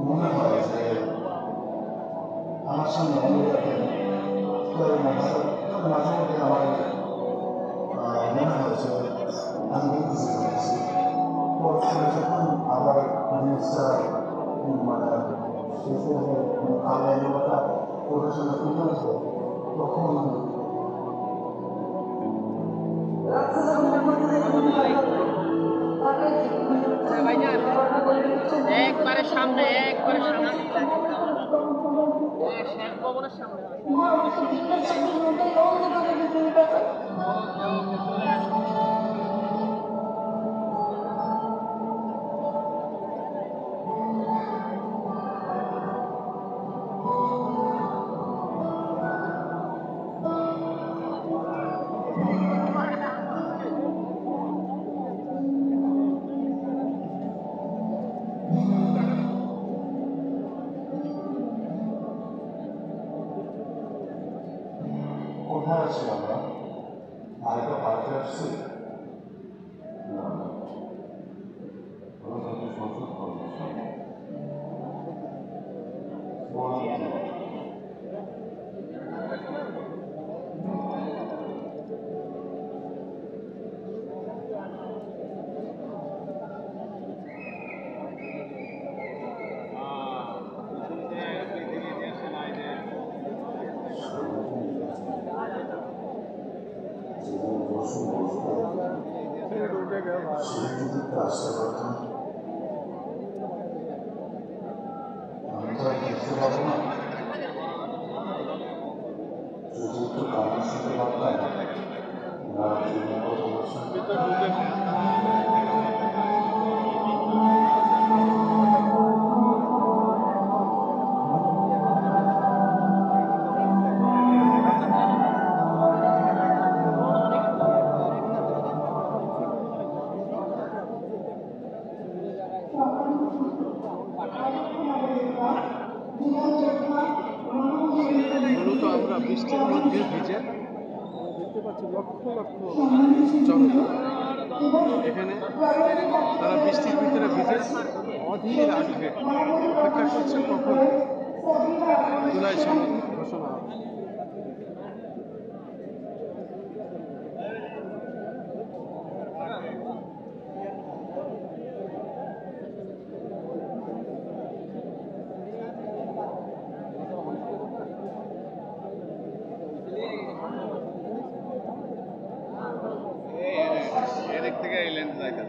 মনে হয় যে আমার সামনে অনুরাগের মাঝে মধ্যে আমার মনে হয় যে আমি বুঝতে পেরেছি পরে যখন আবার জিনিসটা মানে শেষে আলাদা প্রদর্শনে তুলে আসবো তখন একবারে সামনে ভবনের সামনে কোথায় আছি আমরা আরেকটা পার্কে আসছি আমি তো দেখতে পাবো না যদি একটু কারণ শুনতে পারতাম কথা বলছেন মূলত আমরা বৃষ্টির মধ্যে ভিজে দেখতে পাচ্ছি লক্ষ লক্ষ জনতা এখানে তারা বৃষ্টির ভিতরে ভিজে অধীর আগ্রহে অপেক্ষা করছেন কখন জুলাই সনদ ঘোষণা হবে। এদিক থেকে এই লেন্স দেখা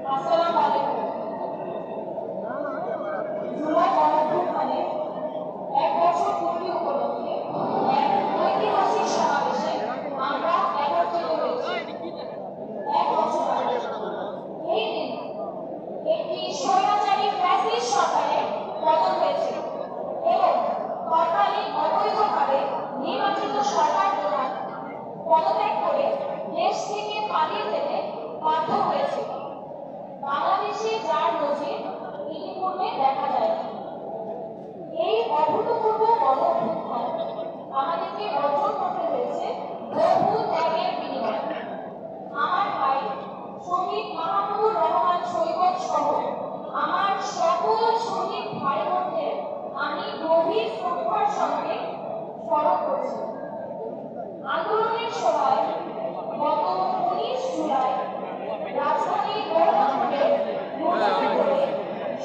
পদত্যাগ করে দেশ থেকে পালিয়ে যেতে বাধ্য হয়েছে। বাংলাদেশে যার নজির ইতিপূর্বে দেখা যায়। এই অভূতপূর্ব গণ-অভ্যুত্থান আমাদেরকে অর্জন করতে হয়েছে বহু ত্যাগের বিনিময়ে। আমার ভাই শহীদ মাহমুদুর রহমান সৈকত সহ আমার সকল শহীদ ভাই বোনদের আমি গভীর শ্রদ্ধার সঙ্গে স্মরণ করছি। আন্দোলনের সময় গত 19 জুলাই রাজধানীর গৌরবপুরে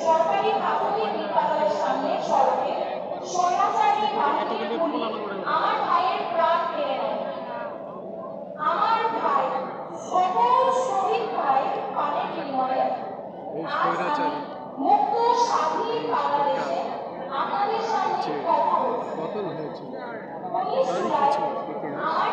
সরকারি প্রাথমিক বিদ্যালয়ের সামনে সড়কে স্বৈরাচারী বাহিনীর গুলি আমার ভাইয়ের প্রাণ কেড়ে নেয়। আমার ভাই সকল শহীদ ভাই প্রাণের বিনিময়ে আজ আমি মুক্ত স্বাধীন বাংলাদেশে আপনাদের সামনে কথা বলছি। 19 জুলাই আমার